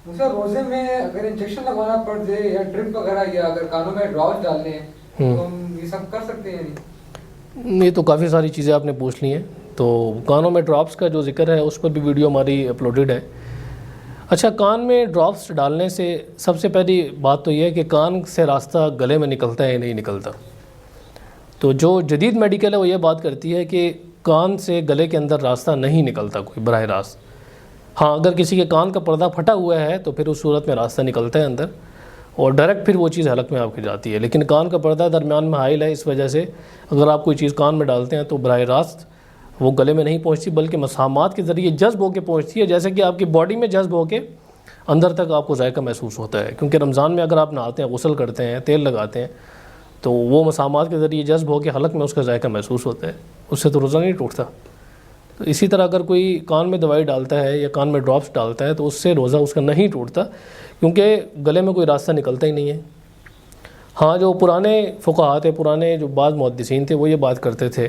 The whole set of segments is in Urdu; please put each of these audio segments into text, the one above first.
سر روزے میں اگر انجیکشن لگوانا پڑ جائے یا ڈرپ وغیرہ یا اگر کانوں میں ڈراپس ڈالنے ہیں تو ہم یہ سب کر سکتے ہیں؟ نہیں، یہ تو کافی ساری چیزیں آپ نے پوچھ لی ہیں. تو کانوں میں ڈراپس کا جو ذکر ہے اس پر بھی ویڈیو ہماری اپلوڈڈ ہے. اچھا، کان میں ڈراپس ڈالنے سے سب سے پہلی بات تو یہ ہے کہ کان سے راستہ گلے میں نکلتا ہے یا نہیں نکلتا. تو جو جدید میڈیکل ہے وہ یہ بات کرتی ہے کہ کان سے گلے کے اندر راستہ نہیں نکلتا کوئی براہ راست. ہاں، اگر کسی کے کان کا پردہ پھٹا ہوا ہے تو پھر اس صورت میں راستہ نکلتا ہے اندر اور ڈائریکٹ پھر وہ چیز حلق میں آپ کی جاتی ہے. لیکن کان کا پردہ درمیان میں حائل ہے، اس وجہ سے اگر آپ کوئی چیز کان میں ڈالتے ہیں تو براہ راست وہ گلے میں نہیں پہنچتی بلکہ مسامات کے ذریعے جذب ہو کے پہنچتی ہے، جیسے کہ آپ کی باڈی میں جذب ہو کے اندر تک آپ کو ذائقہ محسوس ہوتا ہے. کیونکہ رمضان میں اگر آپ نہاتے ہیں، غسل کرتے ہیں، تیل لگاتے ہیں تو وہ مسامات کے ذریعے جذب ہو کے حلق میں اس کا ذائقہ محسوس ہوتا ہے، اس سے تو روزہ نہیں ٹوٹتا. تو اسی طرح اگر کوئی کان میں دوائی ڈالتا ہے یا کان میں ڈراپس ڈالتا ہے تو اس سے روزہ اس کا نہیں ٹوٹتا، کیونکہ گلے میں کوئی راستہ نکلتا ہی نہیں ہے. ہاں، جو پرانے فقہا تھے، پرانے جو بعض محدثین تھے، وہ یہ بات کرتے تھے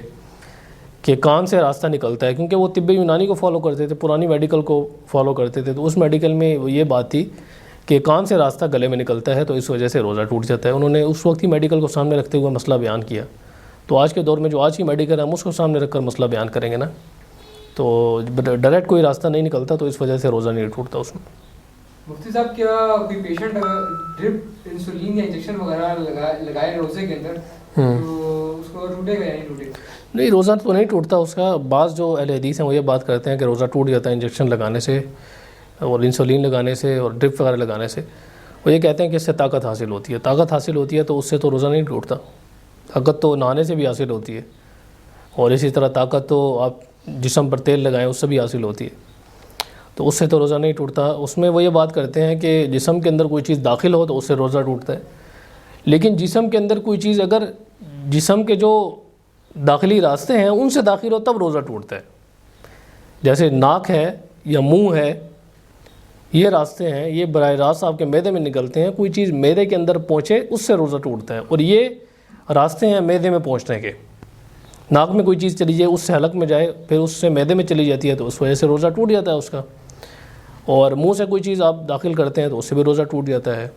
کہ کان سے راستہ نکلتا ہے، کیونکہ وہ طب یونانی کو فالو کرتے تھے، پرانی میڈیکل کو فالو کرتے تھے. تو اس میڈیکل میں یہ بات تھی کہ کان سے راستہ گلے میں نکلتا ہے تو اس وجہ سے روزہ ٹوٹ جاتا ہے. انہوں نے اس وقت ہی میڈیکل کو سامنے رکھتے ہوئے مسئلہ بیان کیا. تو آج کے دور میں جو آج کی میڈیکل ہے ہم اس کو سامنے رکھ کر مسئلہ بیان کریں گے نا، تو ڈائریکٹ کوئی راستہ نہیں نکلتا تو اس وجہ سے روزہ نہیں ٹوٹتا اس میں. مفتی صاحب، کیا کوئی پیشنٹ ڈرپ انسولین یا انجیکشن وغیرہ لگائے روزے کے اندر تو اس کو ٹوٹے گا یا نہیں ٹوٹے گا؟ نہیں، روزہ تو نہیں ٹوٹتا اس کا. بعض جو اہل حدیث ہیں وہ یہ بات کرتے ہیں کہ روزہ ٹوٹ جاتا ہے انجیکشن لگانے سے اور انسولین لگانے سے اور ڈرپ وغیرہ لگانے سے. وہ یہ کہتے ہیں کہ اس سے طاقت حاصل ہوتی ہے. طاقت حاصل ہوتی ہے تو اس سے تو روزہ نہیں ٹوٹتا. طاقت تو نہانے سے بھی حاصل ہوتی ہے اور اسی طرح طاقت تو آپ جسم پر تیل لگائیں اس سے بھی حاصل ہوتی ہے، تو اس سے تو روزہ نہیں ٹوٹتا. اس میں وہ یہ بات کرتے ہیں کہ جسم کے اندر کوئی چیز داخل ہو تو اس سے روزہ ٹوٹتا ہے. لیکن جسم کے اندر کوئی چیز اگر جسم کے جو داخلی راستے ہیں ان سے داخل ہو تب روزہ ٹوٹتا ہے. جیسے ناک ہے یا منہ ہے، یہ راستے ہیں، یہ براہ راست آپ کے معدے میں نکلتے ہیں. کوئی چیز معدے کے اندر پہنچے اس سے روزہ ٹوٹتا ہے، اور یہ راستے ہیں معدے میں پہنچنے کے. ناک میں کوئی چیز چلی جائے اس سے حلق میں جائے پھر اس سے معدے میں چلی جاتی ہے تو اس وجہ سے روزہ ٹوٹ جاتا ہے اس کا. اور منہ سے کوئی چیز آپ داخل کرتے ہیں تو اس سے بھی روزہ ٹوٹ جاتا ہے.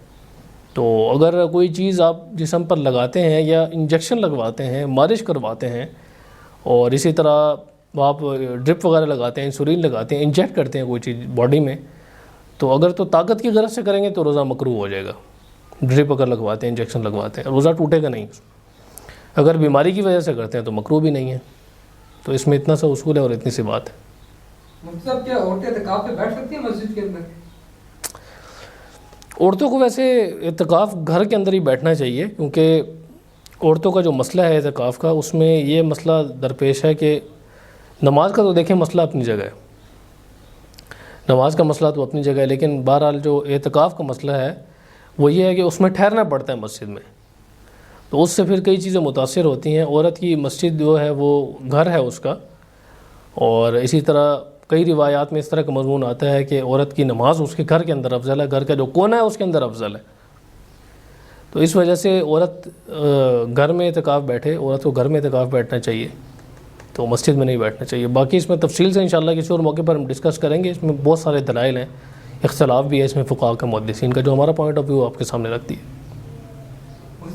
تو اگر کوئی چیز آپ جسم پر لگاتے ہیں یا انجیکشن لگواتے ہیں، مالش کرواتے ہیں، اور اسی طرح آپ ڈرپ وغیرہ لگاتے ہیں، انسولین لگاتے ہیں، انجیکٹ کرتے ہیں کوئی چیز باڈی میں، تو اگر تو طاقت کی غرض سے کریں گے تو روزہ مکروہ ہو جائے گا. ڈرپ اگر لگواتے ہیں، انجیکشن لگواتے ہیں، روزہ ٹوٹے گا نہیں. اگر بیماری کی وجہ سے کرتے ہیں تو مکروہ بھی نہیں ہے. تو اس میں اتنا سا اصول ہے اور اتنی سی بات ہے. مفتی صاحب، کیا عورتیں اعتکاف پہ بیٹھ سکتی ہیں مسجد کے اندر؟ عورتوں کو ویسے اعتکاف گھر کے اندر ہی بیٹھنا چاہیے، کیونکہ عورتوں کا جو مسئلہ ہے اعتکاف کا، اس میں یہ مسئلہ درپیش ہے کہ نماز کا تو دیکھیں مسئلہ اپنی جگہ ہے، نماز کا مسئلہ تو اپنی جگہ ہے، لیکن بہرحال جو اعتکاف کا مسئلہ ہے وہ یہ ہے کہ اس میں ٹھہرنا پڑتا ہے مسجد میں، تو اس سے پھر کئی چیزیں متاثر ہوتی ہیں. عورت کی مسجد جو ہے وہ گھر ہے اس کا، اور اسی طرح کئی روایات میں اس طرح کا مضمون آتا ہے کہ عورت کی نماز اس کے گھر کے اندر افضل ہے، گھر کا جو کونا ہے اس کے اندر افضل ہے. تو اس وجہ سے عورت گھر میں اعتکاف بیٹھے، عورت کو گھر میں اعتکاف بیٹھنا چاہیے، تو مسجد میں نہیں بیٹھنا چاہیے. باقی اس میں تفصیل سے انشاءاللہ کسی اور موقع پر ہم ڈسکس کریں گے. اس میں بہت سارے دلائل ہیں، اختلاف بھی ہے اس میں فقہا کا، محدثین کا، جو ہمارا پوائنٹ آف ویو آپ کے سامنے رکھتی ہے.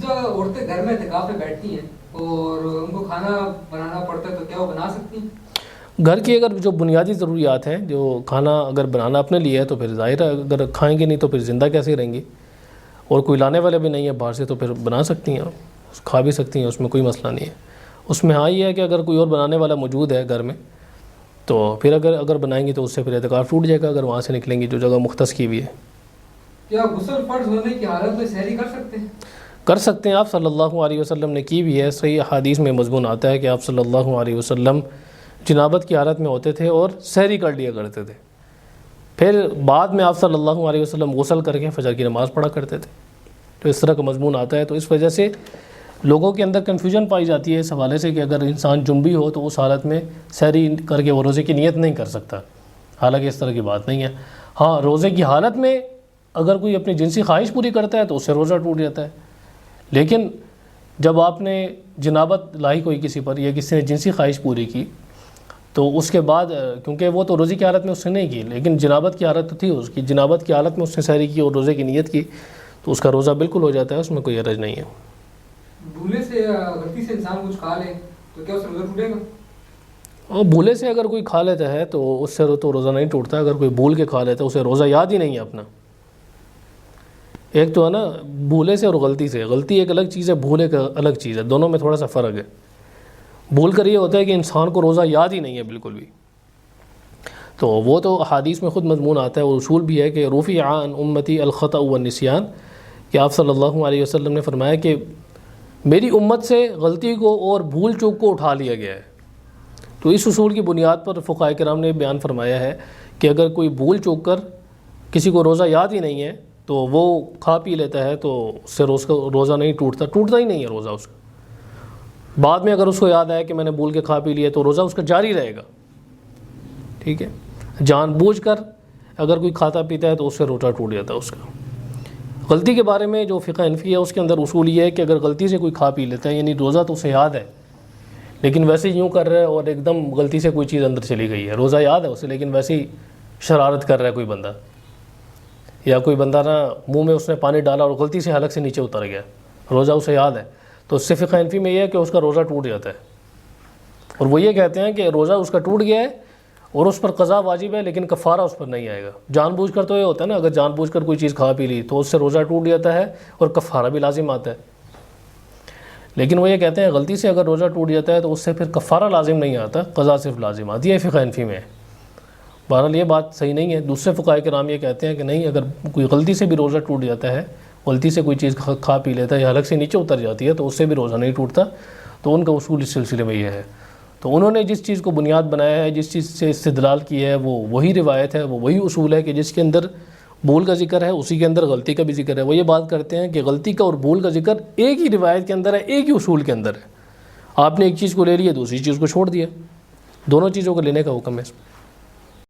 عورتیں گھر میں اعتکاف پہ بیٹھتی ہیں اور ان کو کھانا بنانا پڑتا ہے تو کیا وہ بنا سکتی ہیں؟ گھر کی اگر جو بنیادی ضروریات ہیں، جو کھانا اگر بنانا اپنے لیے ہے تو پھر ظاہر ہے اگر کھائیں گے نہیں تو پھر زندہ کیسے رہیں گی، اور کوئی لانے والے بھی نہیں ہے باہر سے تو پھر بنا سکتی ہیں، کھا بھی سکتی ہیں، اس میں کوئی مسئلہ نہیں ہے. اس میں ہاں یہ ہے کہ اگر کوئی اور بنانے والا موجود ہے گھر میں تو پھر اگر بنائیں گی تو اس سے پھر اعتکاف ٹوٹ جائے گا اگر وہاں سے نکلیں گی جو جگہ مختص کی ہوئی ہے. کیا غسل فرض ہونے کی حالت میں سحری کر سکتے ہیں؟ کر سکتے ہیں. آپ صلی اللہ علیہ وسلم نے کی بھی ہے. صحیح حدیث میں مضمون آتا ہے کہ آپ صلی اللہ علیہ وسلم جنابت کی حالت میں ہوتے تھے اور سحری کر لیا کرتے تھے. پھر بعد میں آپ صلی اللہ علیہ وسلم غسل کر کے فجر کی نماز پڑھا کرتے تھے. تو اس طرح کا مضمون آتا ہے. تو اس وجہ سے لوگوں کے اندر کنفیوژن پائی جاتی ہے اس حوالے سے کہ اگر انسان جنبی ہو تو اس حالت میں سحری کر کے وہ روزے کی نیت نہیں کر سکتا. حالانکہ اس طرح کی بات نہیں ہے. ہاں، روزے کی حالت میں اگر کوئی اپنی جنسی خواہش پوری کرتا ہے تو اس سے روزہ ٹوٹ جاتا ہے. لیکن جب آپ نے جنابت لائی کوئی کسی پر یا کسی نے جنسی خواہش پوری کی تو اس کے بعد کیونکہ وہ تو روزے کی حالت میں اس نے نہیں کی، لیکن جنابت کی حالت تو تھی اس کی، جنابت کی حالت میں اس نے سحری کی اور روزے کی نیت کی، تو اس کا روزہ بالکل ہو جاتا ہے، اس میں کوئی حرج نہیں ہے۔ بھولے سے یا غلطی سے انسان کچھ کھا لے تو کیا اس سے روزہ ٹوٹے گا؟ اور بھولے سے اگر کوئی کھا لیتا ہے تو اس سے تو روزہ نہیں ٹوٹتا، اگر کوئی بھول کے کھا لیتا ہے اسے روزہ یاد ہی نہیں ہے اپنا۔ ایک تو ہے نا بھولے سے اور غلطی سے، غلطی ایک الگ چیز ہے، بھول ایک الگ چیز ہے، دونوں میں تھوڑا سا فرق ہے۔ بھول کر یہ ہوتا ہے کہ انسان کو روزہ یاد ہی نہیں ہے بالکل بھی، تو وہ تو احادیث میں خود مضمون آتا ہے، اور اصول بھی ہے کہ رفع عن امتی الخطأ والنسیان، کہ آپ صلی اللہ علیہ وسلم نے فرمایا کہ میری امت سے غلطی کو اور بھول چوک کو اٹھا لیا گیا ہے۔ تو اس اصول کی بنیاد پر فقہاء کرام نے بیان فرمایا ہے کہ اگر کوئی بھول چوک کر کسی کو روزہ یاد ہی نہیں ہے تو وہ کھا پی لیتا ہے تو اس سے روزہ نہیں ٹوٹتا ہی نہیں ہے روزہ اس کا۔ بعد میں اگر اس کو یاد آیا کہ میں نے بھول کے کھا پی لیا تو روزہ اس کا جاری رہے گا، ٹھیک ہے۔ جان بوجھ کر اگر کوئی کھاتا پیتا ہے تو اس سے روزہ ٹوٹ جاتا ہے اس کا۔ غلطی کے بارے میں جو فقہ حنفی ہے اس کے اندر اصول یہ ہے کہ اگر غلطی سے کوئی کھا پی لیتا ہے، یعنی روزہ تو اسے یاد ہے لیکن ویسے یوں کر رہا ہے اور ایک دم غلطی سے کوئی چیز اندر چلی گئی ہے، روزہ یاد ہے اسے لیکن ویسے ہی شرارت کر رہا ہے کوئی بندہ، یا کوئی بندہ نا منہ میں اس نے پانی ڈالا اور غلطی سے حلق سے نیچے اتر گیا، روزہ اسے یاد ہے، تو اس سے فقہ حنفی میں یہ ہے کہ اس کا روزہ ٹوٹ جاتا ہے، اور وہ یہ کہتے ہیں کہ روزہ اس کا ٹوٹ گیا ہے اور اس پر قضا واجب ہے لیکن کفارہ اس پر نہیں آئے گا۔ جان بوجھ کر تو یہ ہوتا ہے نا، اگر جان بوجھ کر کوئی چیز کھا پی لی تو اس سے روزہ ٹوٹ جاتا ہے اور کفارہ بھی لازم آتا ہے، لیکن وہ یہ کہتے ہیں غلطی سے اگر روزہ ٹوٹ جاتا ہے تو اس سے پھر کفارہ لازم نہیں آتا، قضا صرف لازم آتی ہے، فقہ حنفی میں ہے۔ بہرحال یہ بات صحیح نہیں ہے، دوسرے فقہاء کرام یہ کہتے ہیں کہ نہیں، اگر کوئی غلطی سے بھی روزہ ٹوٹ جاتا ہے، غلطی سے کوئی چیز کھا پی لیتا ہے یا حلق سے نیچے اتر جاتی ہے تو اس سے بھی روزہ نہیں ٹوٹتا، تو ان کا اصول اس سلسلے میں یہ ہے۔ تو انہوں نے جس چیز کو بنیاد بنایا ہے، جس چیز سے استدلال کی ہے، وہ وہی روایت ہے، وہ وہی اصول ہے کہ جس کے اندر بھول کا ذکر ہے اسی کے اندر غلطی کا بھی ذکر ہے۔ وہ یہ بات کرتے ہیں کہ غلطی کا اور بھول کا ذکر ایک ہی روایت کے اندر ہے، ایک ہی اصول کے اندر ہے، آپ نے ایک چیز کو لے لیا دوسری چیز کو چھوڑ دیا، دونوں چیزوں کو لینے کا حکم ہے اس میں۔